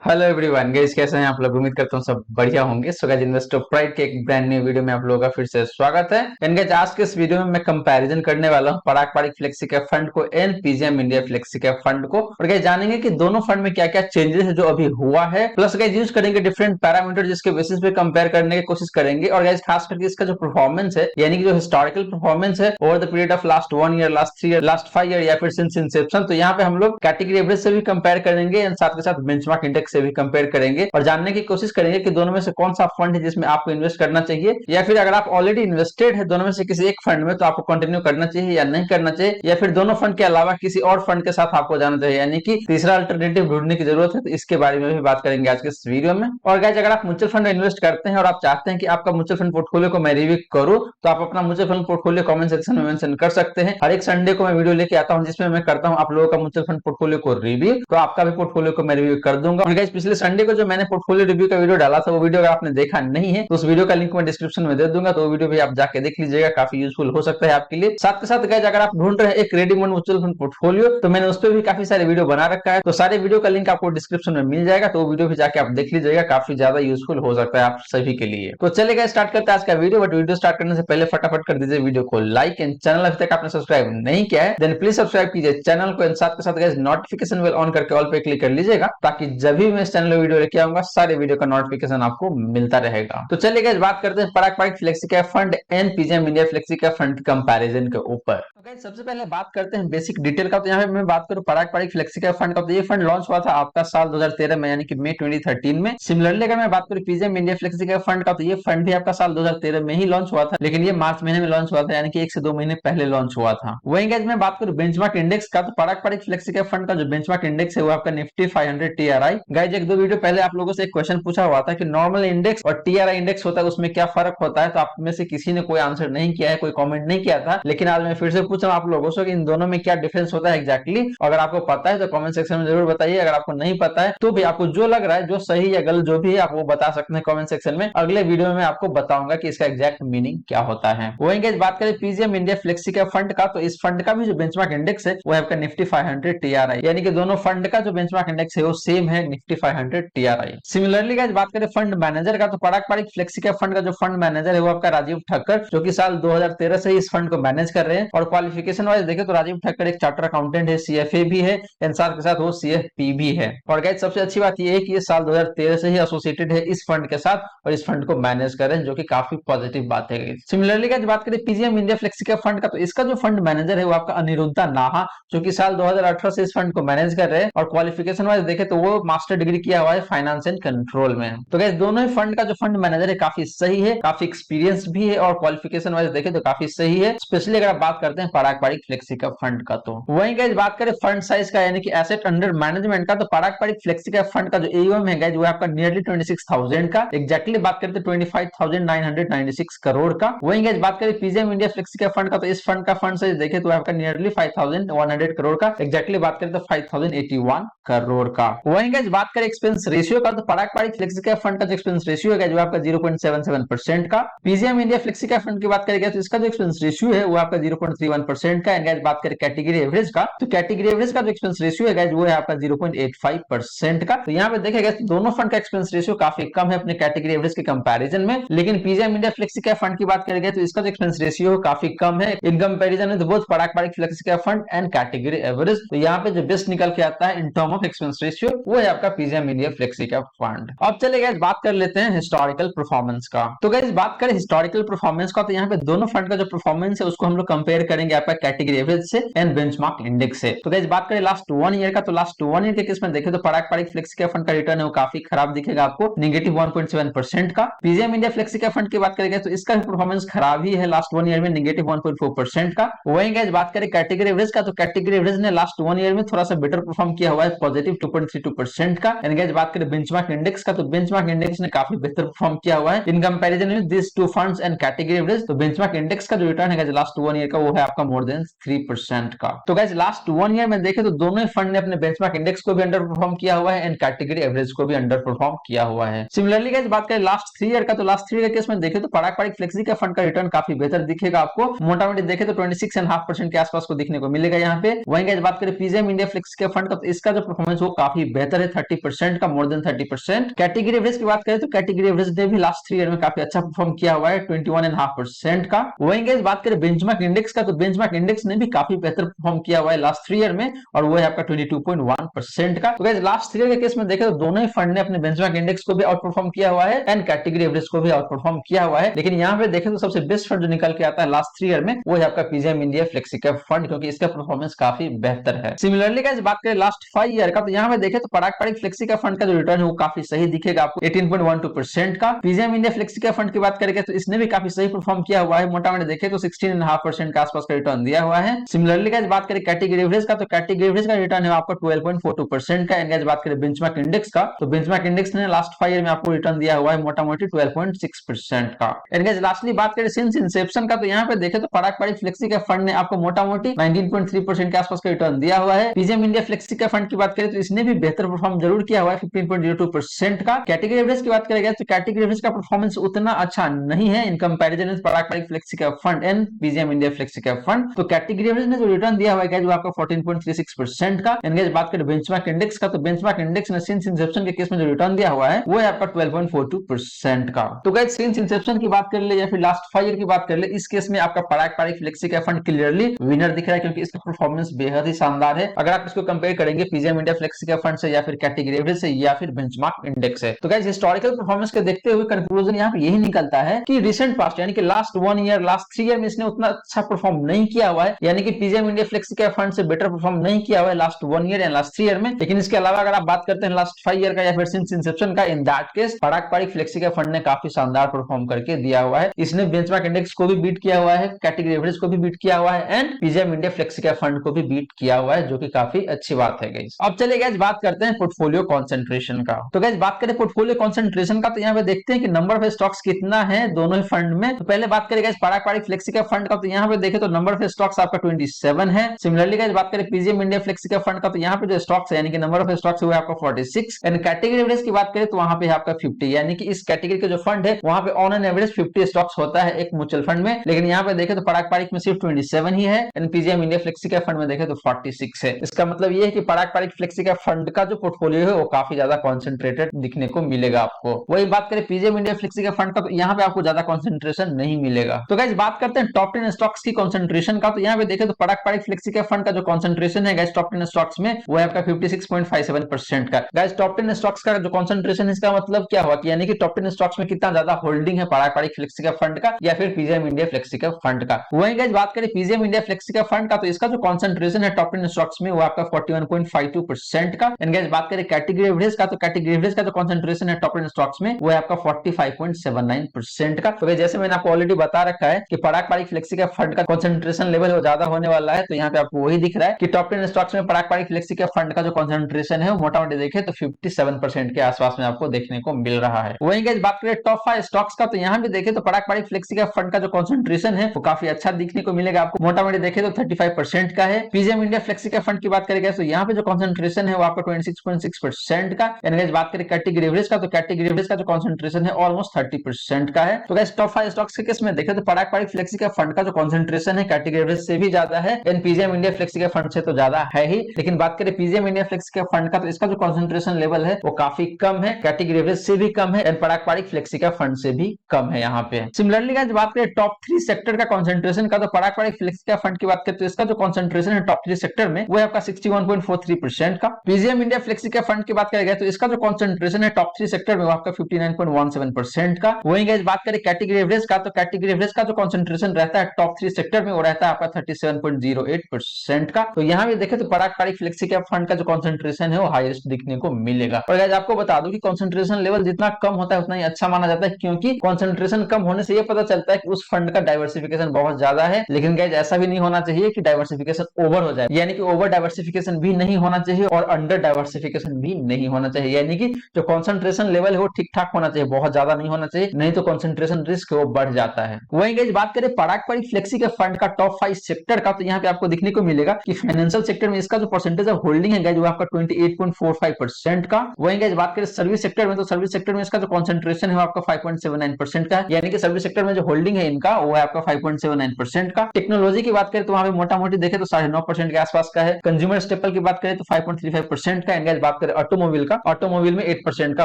Hello everyone guys, कैसे हैं आप लोग। उम्मीद करता हूँ सब बढ़िया होंगे। सो गाइस, इन्वेस्टर प्राइड के एक ब्रांड न्यू वीडियो में आप लोगों का फिर से स्वागत है। एंड गाइस, आज के इस वीडियो में मैं कंपैरिजन करने वाला हूँ पराग पारिक फ्लेक्सी कैप फंड को and PGIM India flexi cap fund को। और गाइस, जानेंगे कि दोनों फंड में क्या क्या चेंजेस है जो अभी हुआ है। प्लस गाइस, यूज करेंगे डिफरेंट पैरामीटर जिसके बेसिस पे कंपेयर करने की कोशिश करेंगे। और गाइस, खास करके इसका जो परफॉर्मेंस है, यानी कि जो हिस्टोरिकल परफॉर्मेंस है over the period of last 1 year, last 3 year, last 5 year, या फिर सिंस इंसेप्शन, तो यहाँ पे हम लोग कैटेगरी एवरेज से भी कंपेयर करेंगे एंड साथ के साथ बेंचमार्क इंडेक्स से भी कंपेयर करेंगे और जानने की कोशिश करेंगे कि दोनों में से कौन सा फंड है जिसमें आपको इन्वेस्ट करना चाहिए, या फिर अगर आप ऑलरेडी इन्वेस्टेड है दोनों में से किसी एक फंड में तो आपको कंटिन्यू करना चाहिए या नहीं करना चाहिए, या फिर दोनों फंड के अलावा किसी और फंड के साथ आपको जाना चाहिए, यानी कि तीसरा अल्टरनेटिव ढूंढने की जरूरत है। तो इसके बारे में भी बात करेंगे आज के इस वीडियो में। और गाइस, अगर आप म्यूचुअल फंड में इन्वेस्ट करते हैं और आप चाहते हैं कि आपका म्यूचुअल फंड पोर्टफोलियो को मैं रिव्यू करूं, तो आप अपना mutual fund portfolio comment section में मेंशन कर सकते हैं। हर एक संडे को मैं वीडियो लेके आता हूं जिसमें मैं करता हूं आप लोगों का म्यूचुअल फंड पोर्टफोलियो को रिव्यू, तो आपका भी पोर्टफोलियो को मैं रिव्यू कर दूंगा। और गाइस, पिछले संडे को जो मैंने पोर्टफोलियो रिव्यू का वीडियो डाला था, वो वीडियो अगर आपने देखा नहीं है तो उस वीडियो का लिंक मैं डिस्क्रिप्शन में दे दूंगा, तो वो वीडियो भी आप जाके देख लीजिएगा, काफी यूजफुल हो सकता है आपके लिए। साथ के साथ गाइस, अगर आप ढूंढ रहे हैं एक रेडीमेड म्यूचुअल फंड पोर्टफोलियो, तो मैंने उस पर भी काफी सारे वीडियो बना रखा है, तो सारे वीडियो का लिंक आपको डिस्क्रिप्शन में मिल जाएगा, तो वो वीडियो भी जाके आप देख लीजिएगा, काफी ज्यादा यूजफुल हो सकता है आप सभी के लिए। तो चलेगा, स्टार्ट करते हैं आज का वीडियो। बट वीडियो स्टार्ट करने से पहले फटाफट कर दीजिए वीडियो को लाइक, एंड चैनल अभी तक आपने सब्सक्राइब नहीं किया है देन प्लीज सब्सक्राइब कीजिए चैनल को, एंड साथ के साथ गाइस नोटिफिकेशन बेल ऑन करके ऑल पे क्लिक कर लीजिएगा, ताकि जब भी मैं इस चैनल में वीडियो लेके आऊंगा सारे वीडियो का नोटिफिकेशन आपको मिलता रहेगा। तो चलिए गाइस, बात करते हैं Parag Parikh flexi cap fund and PGIM India flexi cap fund के कंपैरिजन के ऊपर। तो गाइस, सबसे पहले बात करते हैं बेसिक डिटेल का। तो यहाँ पे मैं बात करूं पराग पारिक फ्लेक्सी कैप फंड का, तो ये फंड लॉन्च हुआ था आपका साल 2013 में, यानी कि मई 2013 में। सिमिलरली अगर मैं बात करूं PGM India flexi cap fund का, तो ये फंड भी आपका साल 2013 में ही लॉन्च हुआ था, लेकिन ये मार्च महीने में लॉन्च हुआ था, यानी कि 1 से 2 महीने पहले लॉन्च हुआ था। वहीं गाइस, मैं बात करूं बेंचमार्क इंडेक्स का, तो पराग पारिक फ्लेक्सी कैप फंड का जो बेंचमार्क इंडेक्स है वो आपका निफ्टी 500 टीआरआई। गाइस, एक दो वीडियो पहले आप लोगों से एक क्वेश्चन पूछा हुआ था कि नॉर्मल इंडेक्स और टीआरआई इंडेक्स होता है उसमें क्या फर्क होता है, तो आप में से किसी ने कोई आंसर नहीं किया है, कोई कमेंट नहीं किया था, लेकिन आज मैं फिर से पूछ रहा हूं आप लोगों से कि इन दोनों में क्या डिफरेंस होता है एग्जैक्टली। अगर आपको पता है तो कमेंट सेक्शन में जरूर बताइए, अगर आपको नहीं पता है तो भी आपको जो लग रहा है, जो सही या गलत जो भी है, आप वो बता सकते हैं कमेंट सेक्शन में। अगले वीडियो में आपको बताऊंगा कि इसका एग्जैक्ट मीनिंग क्या होता है। वहीं गाइस, बात करें PGM India flexi cap fund का, तो इस फंड का भी जो बेंचमार्क इंडेक्स है वो है आपका निफ्टी 500 टीआरआई, यानी कि दोनों फंड का जो बेंचमार्क इंडेक्स है वो सेम है, निफ्टी 500 टीआरआई। सिमिलरली गाइस, बात करें फंड मैनेजर का, तो पराग पारिक फ्लेक्सी कैप फंड का जो फंड मैनेजर है वो आपका राजीव ठक्कर, जो कि साल 2013 से ही इस फंड को मैनेज कर रहे हैं। और क्वालिफिकेशन वाइज देखें तो राजीव ठक्कर एक चार्टर अकाउंटेंट है, सीएफए भी है, एंड साथ के साथ वो सीएफपी भी है। और गाइस, सबसे अच्छी बात ये है कि ये साल 2013 से ही एसोसिएटेड है इस फंड के साथ और इस फंड को मैनेज कर रहे हैं, जो कि काफी पॉजिटिव बात है। सिमिलरली गाइस, बात करें PGM India flexi cap fund का, तो इसका जो फंड मैनेजर है वो आपका अनिरुद्धा नाहा, जो कि साल 2018 से इस फंड को मैनेज कर रहे हैं। और क्वालिफिकेशन वाइज देखें तो वो मास्टर डिग्री किया हुआ है फाइनेंस एंड कंट्रोल में। तो गाइस, दोनों ही फंड का जो फंड मैनेजर है काफी सही है, काफी एक्सपीरियंस भी है, और क्वालिफिकेशन वाइज देखें तो काफी सही है, स्पेशली अगर आप बात करते हैं Parag Parikh flexi cap fund का। तो वहीं गाइस, बात करें फंड साइज का, यानी कि एसेट अंडर मैनेजमेंट का, तो पराग पारिक फ्लेक्सी कैप फंड का जो एयूएम है गाइस वो आपका नियरली 26,000 का, एग्जैक्टली बात करें तो 25,996 करोड़ का। वहीं गाइस, बात करें PGM India flexi cap fund का, तो इस फंड का फंड साइज देखें तो आपका नियरली 5,100 करोड़ का, एग्जैक्टली बात करें तो 5,081 करोड़ का। वहीं गाइस, बात करें एक्सपेंस रेशियो का, तो पराग पारिक फ्लेक्सी कैप फंड का जो एक्सपेंस रेशियो है जो आपका 0.77% का। PGM India flexi cap fund की बात करेंगे तो इसका जो एक्सपेंस रेशियो है वो आपका 0.31% का। एंड गाइस, बात करें कैटेगरी एवरेज का, तो कैटेगरी एवरेज का जो एक्सपेंस रेशियो है गाइस वो है आपका 0.85% का। तो यहाँ पे देखेगा दोनों फंड का एक्सपेंस रेशियो काफी कम है अपने कैटेगरी एवरेज के कंपैरिजन में, लेकिन PGM India flexi cap fund की बात करेंगे तो इसका जो एक्सपेंस रेशियो काफी कम है इन कंपैरिजन में, तो both Parag Parikh flexi cap fund and category average. तो यहाँ पे जो बेस्ट निकल के आता है in term of expense ratio वो है आपका PGIM India flexi cap fund. अब चले गाइस, बात कर लेते हैं हिस्टोरिकल परफॉर्मेंस का। तो गाइस, बात करें हिस्टोरिकल परफॉर्मेंस का, तो यहाँ पे दोनों फंड का जो परफॉर्मेंस है उसको हम लोग कंपेयर करेंगे आपका कैटेगरी एवरेज से एंड बेंचमार्क इंडेक्स से। तो गाइस, बात करें लास्ट 1 ईयर का, तो लास्ट 1 ईयर के केस में देखें तो पराग पारिक फ्लेक्सी कैप फंड का रिटर्न है वो काफी खराब दिखेगा आपको, -1.7% का। PGM India flexi cap fund की बात करेंगे तो इसका परफॉर्मेंस खराब ही है लास्ट 1 ईयर में, -1.4% का। वहीं गाइस, बात करें कैटेगरी एवरेज का, तो कैटेगरी एवरेज ने लास्ट 1 ईयर में थोड़ा सा बेटर परफॉर्म किया हुआ है, +2.32% का। एंड गाइस, बात करें बेंचमार्क इंडेक्स का, तो बेंचमार्क इंडेक्स ने काफी बेहतर परफॉर्म किया हुआ है इन कंपैरिजन में this two funds and category average. तो बेंचमार्क इंडेक्स का जो रिटर्न है लास्ट 1 ईयर का वो है आपका मोर देन 3% का। तो गाइस, लास्ट 1 ईयर में देखें तो दोनों ही फंड ने अपने बेंचमार्क इंडेक्स को भी अंडर परफॉर्म किया हुआ है एंड कैटेगरी एवरेज को भी अंडर परफॉर्म किया हुआ है। सिमिलरली गाइस, बात करें लास्ट 3 ईयर का, तो लास्ट 3 ईयर के केस में देखें तो पराग पारिक फ्लेक्सी का फंड का रिटर्न काफी बेहतर दिखेगा आपको, मोटा-मोटी देखें तो 26.5% के आसपास को दिखने को मिलेगा यहाँ पे। वहीं गाइस, बात करें पीजीएम इंडिया फ्लेक्सी के फंड का, तो इसका जो परफॉर्मेंस वो काफी बेहतर है, 30% का, मोर देन 30%। कैटेगरी एवरेज की बात करें तो कैटेगरी एवरेज ने भी लास्ट 3 ईयर में काफी अच्छा परफॉर्म किया हुआ है 21.5% का। वहीं गाइस बात करें बेंचमार्क इंडेक्स का, तो बेंचमार्क इंडेक्स ने भी काफी बेहतर परफॉर्म किया हुआ है लास्ट 3 ईयर में, और वो है आपका 22.1% का। तो गाइस लास्ट 3 ईयर के केस में देखें तो दोनों ही फंड ने अपने बेंचमार्क इंडेक्स को भी आउट परफॉर्म किया हुआ है एंड कैटेगरी एवरेज को भी आउट परफॉर्म किया हुआ है। लेकिन यहाँ पे देखें तो सबसे बेस्ट फंड जो निकल के आता है लास्ट 3 ईयर में वो है आपका PGIM India flexi cap fund, क्योंकि इसका परफॉर्मेंस काफी बेहतर है। सिमिलरली गाइस बात करें लास्ट 5 ईयर का, तो यहाँ पे देखें तो पराग पारिक फ्लेक्सी कैप फंड का जो रिटर्न है वो काफी सही दिखेगा आपको 18.12% का। PGM India flexi cap fund की बात करेंगे तो इसने भी काफी सही परफॉर्म किया हुआ है, मोटा मोटी देखें तो 16.5% के आसपास का रिटर्न दिया हुआ है। सिमिलरली गाइस बात करें कैटेगरी एवरेज का, तो कैटेगरी एवरेज का रिटर्न है आपको 12.42% का। एंड गाइस बात करें बेंचमार्क इंडेक्स का, तो बेंचमार्क इंडेक्स ने लास्ट 5 ईयर में आपको रिटर्न दिया हुआ है मोटा मोटी 12.6% का। एंड गाइस लास्टली बात करें सिंस इंसेप्शन का, तो यहाँ पे देखें तो पराग पारिक फ्लेक्सी कैप फंड ने आपको मोटा मोटी 19.3% के आसपास का रिटर्न दिया हुआ है। PGM India flexi cap fund की बात करें तो इसने भी बेहतर परफॉर्म जरूर किया हुआ है 15.02% का। कैटेगरी एवरेज की बात करेंगे तो कैटेगरी एवरेज का परफॉर्मेंस उतना अच्छा नहीं है in comparison with Parag Parikh flexi cap fund and PGIM India flexi cap fund. तो कैटेगरी एवरेज ने जो रिटर्न दिया हुआ है वो आपका 14.36% का। एंड गाइस बात करें बेंचमार्क इंडेक्स का, तो बेंचमार्क इंडेक्स ने सिंस इंसेप्शन के केस में जो रिटर्न दिया हुआ है वो है आपका 12.42% का। तो गाइस सिंस इंसेप्शन की बात कर ले या फिर लास्ट 5 ईयर की बात कर ले, इस केस में आपका Parag Parikh flexi cap fund clearly winner दिख रहा है, क्योंकि इसका परफॉर्मेंस बेहद ही शानदार है अगर आप इसको कंपेयर करेंगे PGM India flexi cap fund से या फिर कैटेगरी एवरेज से या फिर बेंचमार्क इंडेक्स से। तो गाइस हिस्टोरिकल परफॉर्मेंस को देखते हुए कंक्लूजन यहाँ पे यही निकलता है कि रिसेंट पास्ट यानी कि लास्ट 1 ईयर लास्ट 3 ईयर में इसने उतना अच्छा परफॉर्म नहीं किया हुआ है, यानी कि PGM India flexi cap fund से बेटर परफॉर्म नहीं किया हुआ है लास्ट 1 ईयर या लास्ट 3 ईयर में। लेकिन इसके अलावा अगर आप बात करते हैं लास्ट 5 ईयर का या फिर सिंस इंसेप्शन का, in that case Parag Parikh flexi cap fund ने काफी शानदार परफॉर्म करके दिया हुआ है। इसने बेंचमार्क इंडेक्स को भी बीट किया हुआ है, कैटेगरी एवरेज को भी बीट किया हुआ है and PGIM India flexi cap fund को भी बीट किया हुआ है, जो कि काफी अच्छी बात है गाइस। अब चलिए गाइस बात करते हैं पोर्टफोलियो कंसंट्रेशन का। तो गाइस बात करें पोर्टफोलियो कंसंट्रेशन का, तो यहाँ पे देखते हैं कि नंबर ऑफ स्टॉक्स कितना है दोनों ही फंड में। तो पहले बात करें गाइस पराग पारिक फ्लेक्सी कैप फंड का, तो यहाँ पे देखें तो नंबर ऑफ स्टॉक्स आपका 27 है। सिमिलरली गाइस बात करें PGM India flexi cap fund का, तो यहाँ पे जो स्टॉक्स है यानी कि नंबर ऑफ स्टॉक्स है वो आपका 46 एंड कैटेगरी एवरेज की बात करें तो वहां पे है आपका 50, यानी कि इस कैटेगरी का जो फंड है वहां पे ऑन एन एवरेज 50 स्टॉक्स होता है एक म्यूचुअल फंड में। लेकिन यहाँ पे देखें तो पराग पारिक में सिर्फ 27 ही है and PGIM India flexi cap fund में देखें तो 46 है। इसका मतलब ये है कि पराग पारिक फ्लेक्सी कैप फंड का जो पोर्टफोलियो है वो काफी ज्यादा कॉन्सेंट्रेटेड दिखने को मिलेगा आपको। वही बात करें PGM India flexi cap fund का, तो यहाँ पे आपको ज्यादा कॉन्सेंट्रेशन नहीं मिलेगा। तो गाइस बात करते हैं टॉप 10 स्टॉक्स की कॉन्सेंट्रेशन का, तो यहाँ पे देखें तो पराग पारिक फ्लेक्सी कैप फंड का जो कॉन्सेंट्रेशन है गाइस टॉप 10 स्टॉक्स में वो है आपका 56.57% का। गाइस टॉप 10 स्टॉक्स का जो कॉन्सेंट्रेशन है इसका मतलब क्या हुआ कि यानी कि टॉप 10 स्टॉक्स में कितना ज्यादा होल्डिंग है पराग पारिक फ्लेक्सी कैप फंड का या फिर PGM India flexi cap fund का। वही गाइस बात करें PGM India flexi cap fund का, तो इसका जो कॉन्सेंट्रेशन है टॉप 10 स्टॉक्स में वो आपका 41.52% का। एंड गाइस बात करें कैटेगरी एवरेज का, तो कैटेगरी एवरेज का जो कॉन्सेंट्रेशन है टॉप 10 स्टॉक्स में वो है आपका 45.79% का। तो जैसे मैंने आपको ऑलरेडी बता रखा है कि पराग पारिक फ्लेक्सी कैप फंड का कॉन्सेंट्रेशन लेवल वो ज्यादा होने वाला है, तो यहाँ पे आपको वही दिख रहा है कि टॉप 10 स्टॉक्स में पराग पारिक फ्लेक्सी कैप फंड का जो कॉन्सेंट्रेशन है वो मोटा मोटी देखें तो 57% के आसपास में आपको देखने को मिल रहा है। वहीं गाइस बात करें टॉप 5 स्टॉक्स का, तो यहाँ भी देखें तो पराग पारिक फ्लेक्सी कैप फंड का जो कॉन्सेंट्रेशन है वो काफी अच्छा दिखने को मिलेगा आपको, मोटा मोटी देखें तो 35% का है। PGM India flexi cap fund की बात करेंगे तो यहाँ पे जो कॉन्सेंट्रेशन है वो आपका 26.6% का। एंड गाइस बात करें कैटेगरी एवरेज का, तो कैटेगरी एवरेज का जो कॉन्सेंट्रेशन है ऑलमोस्ट 30% का है। तो गाइस टॉप 5 स्टॉक्स के केस में देखें तो पराग पारिक फ्लेक्सी कैप फंड का जो कॉन्सेंट्रेशन है कैटेगरी एवरेज से भी ज्यादा है and PGIM India flexi cap fund से तो ज्यादा है ही। लेकिन बात करें PGM India flexi cap fund का, तो इसका जो कॉन्सेंट्रेशन लेवल है वो काफी कम है, कैटेगरी एवरेज से भी कम है and Parag Parikh flexi cap fund से भी कम है यहाँ पे। सिमिलरली गाइस बात करें टॉप 3 सेक्टर का कॉन्सेंट्रेशन का, तो पराग पारिक फ्लेक्सी कैप फंड की बात करें तो इसका जो कॉन्सेंट्रेशन है टॉप 3 सेक्टर में वो है आपका 61.43% का। PGM India flexi cap fund की बात करेंगे तो इसका जो कॉन्सेंट्रेशन है टॉप 3 सेक्टर में वो आपका 59.17% का। वहीं गाइस बात करें कैटेगरी एवरेज का, तो कैटेगरी एवरेज का जो कॉन्सेंट्रेशन रहता है टॉप 3 सेक्टर में वो रहता है आपका 37.08% का। तो यहाँ भी देखें तो पराग पारिक फ्लेक्सी कैप फंड का जो कॉन्सेंट्रेशन है वो हाईएस्ट दिखने को मिलेगा। और गाइस आपको बता दूं कि कॉन्सेंट्रेशन लेवल जितना कम होता है उतना ही अच्छा माना जाता है, क्योंकि कॉन्सेंट्रेशन कम होने से ये पता चलता है कि उस फंड का डाइवर्सिफिकेशन बहुत ज्यादा है। लेकिन गाइस ऐसा भी नहीं होना चाहिए कि डाइवर्सिफिकेशन ओवर हो जाए, यानी कि ओवर डाइवर्सिफिकेशन भी नहीं होना चाहिए और अंडर डाइवर्सिफिकेशन भी नहीं होना चाहिए, यानी कि जो कॉन्सेंट्रेशन लेवल है वो ठीक ठाक होना चाहिए, बहुत ज्यादा नहीं होना चाहिए, नहीं तो कॉन्सेंट्रेशन रिस्क वो बढ़ जाता है। वहीं गाइस बात करें पराग पारिक फ्लेक्सी के फंड का टॉप 5 सेक्टर का, तो यहाँ पे आपको दिखने को मिलेगा कि फाइनेंशियल सेक्टर में इसका जो परसेंटेज ऑफ होल्डिंग है गाइस वो आपका 28.45% का। वहीं गाइस बात करें सर्विस सेक्टर में, तो सर्विस सेक्टर में इसका जो कॉन्सेंट्रेशन है वो आपका 5.79% का है, यानी कि सर्विस सेक्टर में जो होल्डिंग है इनका वो है आपका 5.79% का। टेक्नोलॉजी की बात करें तो वहां पे मोटा मोटी देखे तो 9.5% के आसपास का है। कंज्यूमर स्टेपल की बात करें तो 5.35% का। एंड गाइस बात बात करें ऑटोमोबाइल का, ऑटोमोबाइल में 8% का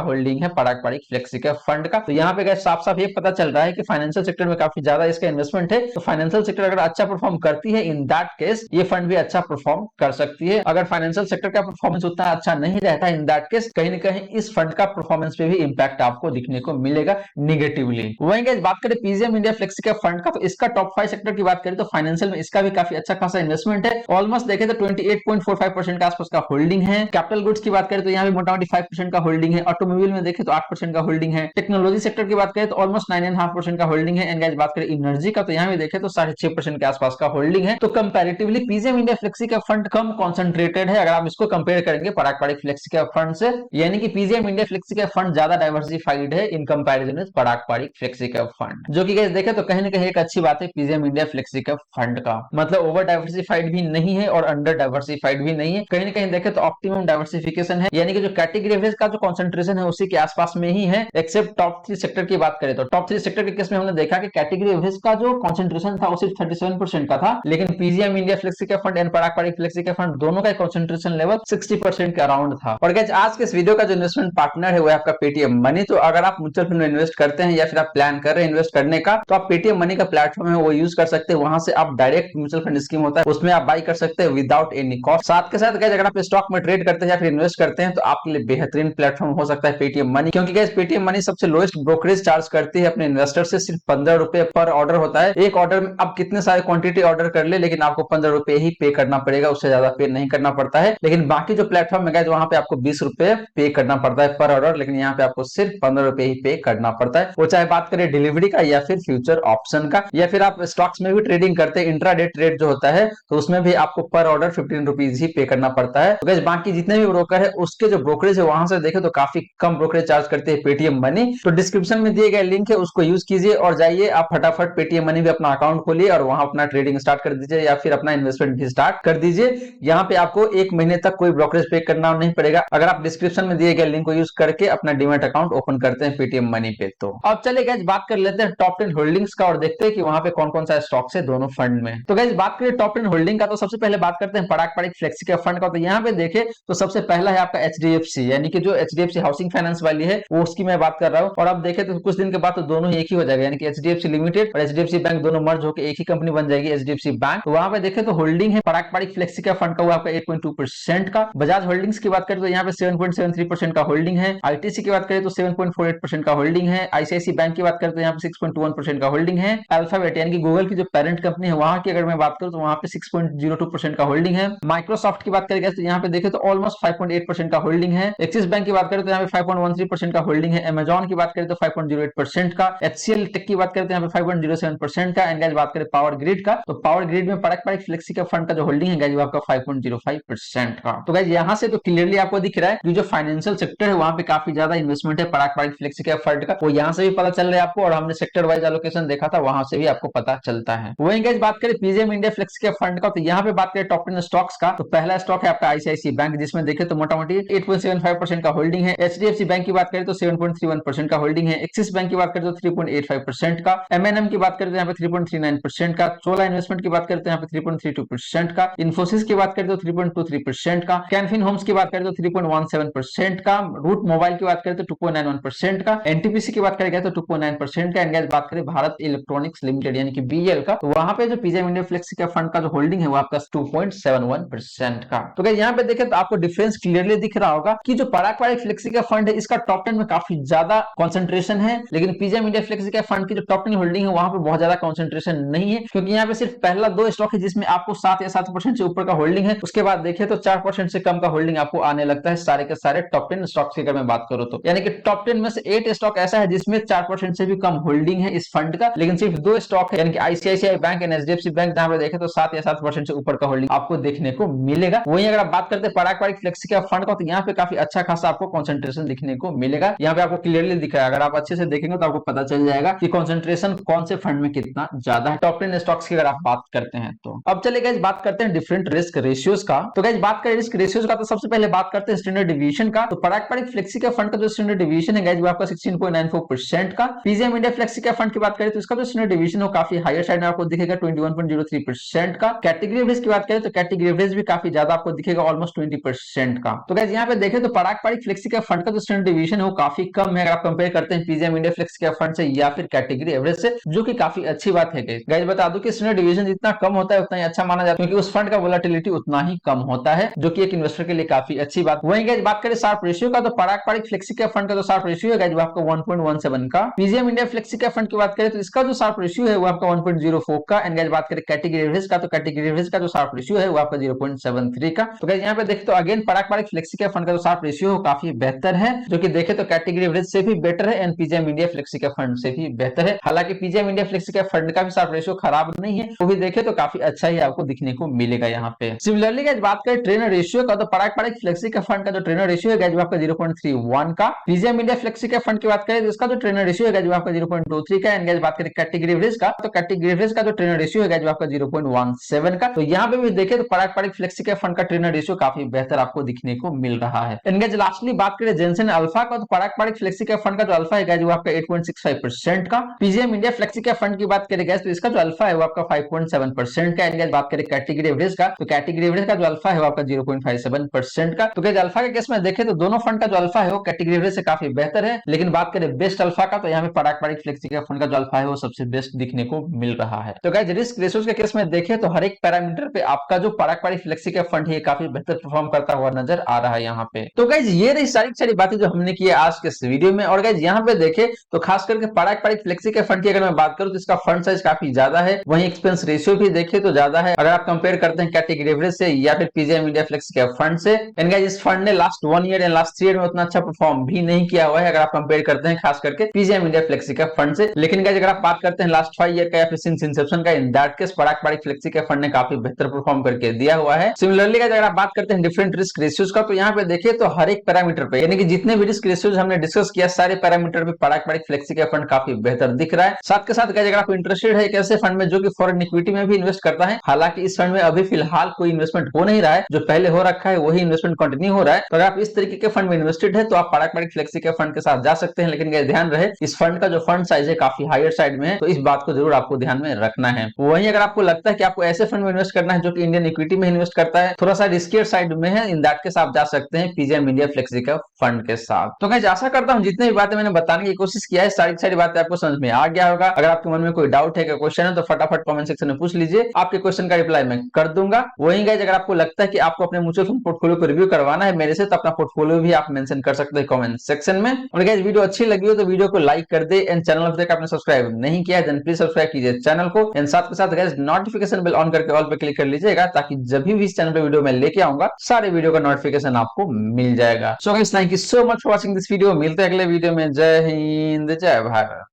होल्डिंग है पारंपरिक फ्लेक्सी कैप फंड का। तो यहाँ पे गाइस साफ साफ ये पता चल रहा है कि फाइनेंशियल सेक्टर में काफी ज्यादा इसका इन्वेस्टमेंट है। तो फाइनेंशियल सेक्टर अगर अच्छा परफॉर्म करती है, इन दैट केस ये फंड भी अच्छा परफॉर्म कर सकती है। अगर फाइनेंशियल सेक्टर का परफॉर्मेंस उतना अच्छा नहीं रहता, इन दैट केस कहीं ना कहीं इस फंड का परफॉर्मेंस पे भी इंपैक्ट आपको दिखने को मिलेगा निगेटिवली। वहीं गाइस बात करें PGM India flexi cap fund का, तो इसका टॉप 5 सेक्टर की बात करें तो फाइनेंशियल में इसका भी काफी अच्छा खासा इन्वेस्टमेंट है। ऑलमोस्ट देखें तो 28.45% के आसपास का होल्डिंग है। कैपिटल गुड्स की बात करें तो यहाँ भी मोटामोटी 5% का होल्डिंग है। ऑटोमोबाइल में देखें तो 8% का होल्डिंग है। टेक्नोलॉजी सेक्टर की बात करें तो ऑलमोस्ट 9.5% का होल्डिंग है। एंड गाइस बात करें एनर्जी का, तो यहाँ भी देखें तो 6.5% के आसपास का होल्डिंग है। तो comparatively PGIM India flexi cap fund कम कॉन्सेंट्रेटेड है अगर आप इसको कंपेयर करेंगे पारंपरिक फ्लेक्सी कैप फंड से, यानी कि PGM India flexi cap fund ज्यादा डाइवर्सिफाइड है इन कंपैरिजन विद पारंपरिक फ्लेक्सी कैप फंड, जो कि गाइस देखें तो कहीं ना कहीं एक अच्छी बात है PGM India flexi cap fund का। मतलब ओवर डाइवर्सिफाइड भी नहीं है और अंडर डाइवर्सिफाइड भी नहीं है, कहीं ना कहीं देखें तो ऑप्टिमम डाइवर्सिफिकेशन है, यानी कि जो कैटेगरी एवरेज का जो कंसंट्रेशन है उसी के आसपास में ही है, एक्सेप्ट टॉप 3 सेक्टर की बात करें तो टॉप 3 सेक्टर के केस में हमने देखा कि कैटेगरी एवरेज का जो कंसंट्रेशन था वो सिर्फ 37% का था, लेकिन PGM India flexi cap fund and पारंपरिक फ्लेक्सी कैप फंड दोनों का कंसंट्रेशन लेवल 60% के अराउंड था। और गाइस आज के इस वीडियो का जो इन्वेस्टमेंट पार्टनर है वो है आपका पेटीएम मनी। तो अगर आप म्यूचुअल फंड में इन्वेस्ट करते हैं या फिर आप प्लान कर रहे हैं इन्वेस्ट करने का, तो आप पेटीएम मनी का प्लेटफॉर्म है वो यूज कर सकते हैं। वहां से आप डायरेक्ट म्यूचुअल फंड स्कीम होता है उसमें आप बाई कर सकते हैं विदाउट एनी कॉस्ट। साथ के साथ गाइस अगर आप स्टॉक में ट्रेड करते हैं या फिर इन्वेस्ट करते हैं तो आपके लिए बेहतरीन प्लेटफॉर्म हो सकता है पेटीएम मनी, क्योंकि गाइस पेटीएम मनी सबसे लोएस्ट ब्रोकरेज चार्ज करती है अपने इन्वेस्टर से। सिर्फ 15 रुपए पर ऑर्डर होता है। एक ऑर्डर में आप कितने सारे क्वांटिटी ऑर्डर कर ले, लेकिन आपको 15 रुपए ही पे करना पड़ेगा, उससे ज्यादा पे नहीं करना पड़ता है। लेकिन बाकी जो प्लेटफॉर्म है गाइस वहां पे आपको 20 रुपए पे करना पड़ता है पर ऑर्डर, लेकिन यहाँ पे आपको सिर्फ 15 रुपए ही पे करना पड़ता है। वो चाहे बात करें डिलीवरी का या फिर फ्यूचर ऑप्शन का, या फिर आप स्टॉक्स में भी ट्रेडिंग करते हैं, इंट्राडे ट्रेड जो होता है तो उसमें भी आपको पर ऑर्डर 15 रुपीज ही पे करना पड़ता है। तो गाइस बाकी जितने भी ब्रोकर है उसके जो ब्रोकरेज है वहां से देखे तो काफी कम ब्रोकरेज चार्ज करते हैं पेटीएम मनी। तो डिस्क्रिप्शन में दिए गए लिंक है उसको यूज कीजिए और जाइए आप फटाफट पेटीएम मनी भी अपना अकाउंट खोलिए और वहां अपना ट्रेडिंग स्टार्ट कर दीजिए या फिर अपना इन्वेस्टमेंट भी स्टार्ट कर दीजिए। यहाँ पे आपको 1 महीने तक कोई ब्रोकरेज पे करना नहीं पड़ेगा अगर आप डिस्क्रिप्शन में दिए गए लिंक को यूज करके अपना डीमैट अकाउंट ओपन करते हैं पेटीएम मनी पे। तो अब चलिए गाइस बात कर लेते हैं टॉप 10 होल्डिंग्स का और देखते हैं कि वहां पे कौन कौन सा स्टॉक्स है दोनों फंड में। तो गाइस बात करें टॉप 10 होल्डिंग का, तो सबसे पहले बात करते हैं पारंपरिक फ्लेक्सी कैप फंड का। तो यहाँ पे देखें तो सबसे पहला है आपका एचडीएफसी, यानी कि जो एचडीएफसी हाउसिंग फाइनेंस वाली है वो उसकी मैं बात कर रहा हूँ। और अब देखें तो कुछ दिन के बाद तो दोनों ही एक ही हो जाएगा, यानी कि एचडीएफसी लिमिटेड और एचडीएफसी बैंक दोनों मर्ज होकर एक ही कंपनी बन जाएगी एचडीएफसी बैंक। तो वहां पे देखें तो होल्डिंग है पारंपरिक फ्लेक्सी कैप फंड का वो आपका 8.2% का। बजाज होल्डिंग्स की बात करें तो यहाँ पे 7.73% का होल्डिंग है। आईटीसी की बात करें तो 7.48% का होल्डिंग है। आईसीआईसी बैंक की बात करें तो यहाँ पे 6.21% का होल्डिंग है। अल्फाबेट यानी कि गूगल की जो पेरेंट कंपनी है वहां की अगर मैं बात करूं तो वहां पे 6.02% का होल्डिंग है। माइक्रोसॉफ्ट की बात करें तो यहाँ पे देखें तो ऑलमोस्ट 5.8% का होल्डिंग है। एक्सिस बैंक की बात करें तो यहाँ पे 5.13% का होल्डिंग है। अमेजॉन की बात करें तो 5.08% का। एचसीएल टेक की बात करें तो यहाँ पे 5.07% का। एंड गाइस बात करें पावर ग्रिड का, तो पावर ग्रिड में पारंपरिक फ्लेक्सी कैप फंड का जो होल्डिंग है गाइस वो आपका 5.05% का। तो गाइस यहाँ से तो क्लियरली आपको दिख रहा है कि जो फाइनेंशियल सेक्टर है वहां पे काफी ज्यादा इन्वेस्टमेंट है पारंपरिक फ्लेक्सी कैप फंड का, वो यहाँ से भी पता चल रहा है आपको, और हमने सेक्टर वाइज एलोकेशन देखा था वहां से भी आपको पता चलता है। वहीं गाइस बात करें PGM India flexi cap fund का, तो यहाँ पे बात करें टॉप 10 स्टॉक्स का, तो पहला स्टॉक है आपका आईसीआईसी बैंक, जिसमें देखें तो मोटामोटी 8.75% का होल्डिंग है। एचडीएफसी बैंक की बात करें तो 7.31% का होल्डिंग है। एक्सिस बैंक की बात करें तो 3.85% का। एमएनएम की बात करें तो यहाँ पे 3.39% का। चोला इन्वेस्टमेंट की बात करें तो यहाँ पे 3.32% का। इन्फोसिस की बात करें तो 3.23% का। कैनफिन होम्स की बात करें तो 3.17% का। रूट मोबाइल की बात करें तो 2.91% का। एनटीपीसी की बात करें तो 2.9% का। एंड बात करें भारत इलेक्ट्रॉनिक्स लिमिटेड यानी कि बीएल का, तो वहां पे जो PGM India flexi cap fund का जो होल्डिंग है वो आपका 2.71% का। तो गाइस यहाँ पे देखें तो आपको डिफरेंस क्लियरली दिख रहा होगा कि जो पारंपरिक फ्लेक्सी कैप फंड है इसका टॉप 10 में काफी ज्यादा कंसंट्रेशन है, लेकिन PGM India flexi cap fund की जो टॉप 10 होल्डिंग है वहां पे बहुत ज्यादा कंसंट्रेशन नहीं है, क्योंकि यहाँ पे सिर्फ पहला 2 स्टॉक है जिसमें आपको 7 या 7% से ऊपर का होल्डिंग है। उसके बाद देखिए तो 4% से कम का होल्डिंग आपको आने लगता है सारे के सारे टॉप 10 स्टॉक्स की अगर मैं बात करूं तो, यानी कि टॉप 10 में से 8 स्टॉक ऐसा है जिसमें 4% से भी कम होल्डिंग है इस फंड का, लेकिन सिर्फ 2 स्टॉक है यानी कि ICICI bank and HDFC bank जहां पे देखें तो 7 या 7% से ऊपर का होल्डिंग आपको देखने को मिलेगा। वहीं अगर आप बात करते हैं पारंपरिक फ्लेक्सी कैप फंड का, तो यहाँ पे काफी अच्छा खासा आपको कंसंट्रेशन दिखने को मिलेगा। यहाँ पे आपको क्लियरली दिख रहा है, अगर आप अच्छे से देखेंगे तो आपको पता चल जाएगा कि कंसंट्रेशन कौन से फंड में कितना ज्यादा है टॉप 10 स्टॉक्स की अगर आप बात करते हैं तो। अब चलिए गाइस बात करते हैं डिफरेंट रिस्क रेशियोज का। तो गाइस बात करें रिस्क रेशियोज का, तो सबसे पहले बात करते हैं स्टैंडर्ड डिवीजन का। तो पारंपरिक फ्लेक्सी कैप फंड का जो स्टैंडर्ड डिवीजन है गाइस वो आपका 16.94% का। PGM India flexi cap fund की बात करें तो इसका जो स्टैंडर्ड डिवीजन है काफी हायर साइड में आपको दिखेगा 21.03% का। कैटेगरी एवरेज की बात करें तो कैटेगरी एवरेज भी काफी ज्यादा आपको दिखेगा ऑलमोस्ट 20% का। तो गाइस यहाँ पे देखें तो पारंपरिक फ्लेक्सी कैप फंड का जो स्टैंडर्ड डिवीजन है वो काफी कम है अगर आप कंपेयर करते हैं PGM India flexi cap fund से या फिर कैटेगरी एवरेज से, जो कि काफी अच्छी बात है। गाइस बता दूं कि स्टैंडर्ड डिवीजन जितना कम होता है उतना ही अच्छा माना जाता है, क्योंकि उस फंड का वोलेटिलिटी उतना ही कम होता है, जो कि एक इन्वेस्टर के लिए काफी अच्छी बात। वहीं गाइस बात करें शार्प रेशियो का, तो पारंपरिक फ्लेक्सी कैप फंड का जो शार्प रेशियो है गाइस वो आपका 1.17 का। PGM India flexi cap fund की बात करें तो इसका जो शार्प रेशियो है वो आपका 1.04 का। एंड गाइस बात करें कैटेगरी एवरेज का, तो कैटेगरी एवरेज का जो शार्प रेशियो है वो आपका 0.73 का। तो गाइस यहाँ पे देखें तो अगेन पारंपरिक फ्लेक्सी कैप फंड का जो शार्प रेशियो है काफी बेहतर है, जो कि देखे तो कैटेगरी एवरेज से भी बेटर है and PGIM India flexi cap fund से भी बेहतर है। हालांकि PGM India flexi cap fund का भी शार्प रेशियो खराब नहीं है, वो भी देखे तो काफी अच्छा ही आपको दिखने को मिलेगा यहाँ पे। सिमिलरली गाइस बात करें ट्रेनर रेशियो का, तो पारंपरिक फ्लेक्सी कैप फंड का जो ट्रेनर रेशियो है गाइस वो आपका 0.31 का। PGM India flexi cap fund की बात करें तो इसका जो ट्रेनर रेशियो है गाइस वो आपका 0.23 का। एंड गाइस बात करें कैटेगरी एवरेज का, तो कैटेगरी एवरेज का जो ट्रेनर रेशियो है गाइस वो आपका 0.17 का। तो यहाँ पे भी देखे तो पारंपरिक फ्लेक्सी कैप फंड का ट्रेनर रेशियो काफी बेहतर आपको दिखने को मिल रहा है। एंड गाइस लास्टली बात करें जेनसेन अल्फा का, तो पारंपरिक फ्लेक्सी कैप फंड का जो अल्फा है गाइस वो आपका 8.65% का। PGM India flexi cap fund की बात करें गाइस तो इसका जो अल्फा है वो आपका 5.7% का। एंड गाइस बात करें कैटेगरी एवरेज का, तो कैटेगरी एवरेज का जो अल्फा है वो आपका 0.57% का। तो गाइस अल्फा के केस में देखें तो दोनों फंड का जो अल्फा है वो कैटेगरी एवरेज से काफी बेहतर है, लेकिन बात करें बेस्ट अल्फा का, तो यहाँ पे पारंपरिक फ्लेक्सी कैप फंड का जो अल्फा है वो सबसे बेस्ट दिखने को मिल रहा है। तो गाइस रिस्क रेशियोज के केस में देखें तो हर एक पैरामीटर पे आपका जो पारंपरिक फ्लेक्सी कैप फंड है काफी बेहतर परफॉर्म करता हुआ नजर आ रहा है यहाँ पे। तो गाइस ये रही सारी बातें जो हमने की आज के इस वीडियो में। और गाइस यहाँ पे देखें तो खास करके पारंपरिक फ्लेक्सी कैप फंड की अगर मैं बात करूं तो इसका फंड साइज काफी ज्यादा है, वहीं एक्सपेंस रेशियो भी देखें तो ज्यादा है अगर आप कंपेयर करते हैं कैटेगरी एवरेज से या फिर PGM India flexi cap fund से। एंड गाइस इस फंड ने लास्ट 1 ईयर या लास्ट 3 ईयर में उतना अच्छा परफॉर्म भी नहीं किया हुआ है अगर आप कंपेयर करते हैं खास करके PGM India flexi cap fund से। लेकिन गाइस अगर आप बात करते हैं लास्ट 5 ईयर का या फिर सिंस इंसेप्शन का, इन दैट केस पारंपरिक फ्लेक्सी कैप फंड ने काफी बेहतर परफॉर्म करके दिया हुआ है। सिमिलरली गाइस अगर आप बात करते हैं डिफरेंट रिस्क रेशियोज का, तो यहाँ पे देखिए तो हर एक पैरामीटर पे यानी कि जितने भी रिस्क रेशियोज हमने डिस्कस किया सारे पैरामीटर पे पारंपरिक फ्लेक्सी कैप फंड काफी बेहतर दिख रहा है। साथ के साथ गाइस अगर आप इंटरेस्टेड है एक ऐसे फंड में जो कि फॉरेन इक्विटी में भी इन्वेस्ट करता है, हालांकि इस फंड में अभी फिलहाल कोई इन्वेस्टमेंट हो नहीं रहा है, जो पहले हो रखा है वही इन्वेस्टमेंट कंटिन्यू हो रहा है, तो अगर आप इस तरीके के फंड में इन्वेस्टेड है तो आप पारंपरिक फ्लेक्सी कैप फंड के साथ जा सकते हैं। लेकिन गाइस ध्यान रहे इस फंड का जो फंड साइज है काफी हायर साइड में है, तो इस बात को जरूर आपको ध्यान में रखना है। वहीं अगर आपको लगता है कि आपको ऐसे फंड में इन्वेस्ट करना है जो कि इंडियन इक्विटी में इन्वेस्ट करता है, थोड़ा सा रिस्कियर साइड में है, इन दैट केस आप जा सकते हैं PGM India flexi cap fund के साथ। तो गाइस आशा करता हूं जितने भी बातें मैंने बताने की कोशिश किया है सारी बातें आपको समझ में आ गया होगा। अगर आपके मन में कोई डाउट है, क्वेश्चन है, तो फटाफट कमेंट सेक्शन में पूछ लीजिए, आपके क्वेश्चन का रिप्लाई मैं कर दूंगा। वहीं गाइस अगर आपको लगता है कि आपको अपने म्यूचुअल फंड पोर्टफोलियो को रिव्यू करवाना है मेरे से, तो अपना पोर्टफोलियो भी आप मेंशन कर सकते हैं कमेंट सेक्शन में। और गाइस वीडियो अच्छी लगी हो तो वीडियो को लाइक कर दे, एंड चैनल अभी तक आपने सब्सक्राइब नहीं किया है देन प्लीज सब्सक्राइब कीजिए चैनल को। एंड साथ के साथ गाइस नोटिफिकेशन बेल ऑन करके ऑल पे क्लिक कर लीजिएगा, ताकि जब भी इस चैनल पे वीडियो मैं लेके आऊंगा सारे वीडियो का नोटिफिकेशन आपको मिल जाएगा। So guys thank you so much for watching this video. मिलते हैं अगले वीडियो में। जय हिंद जय भारत।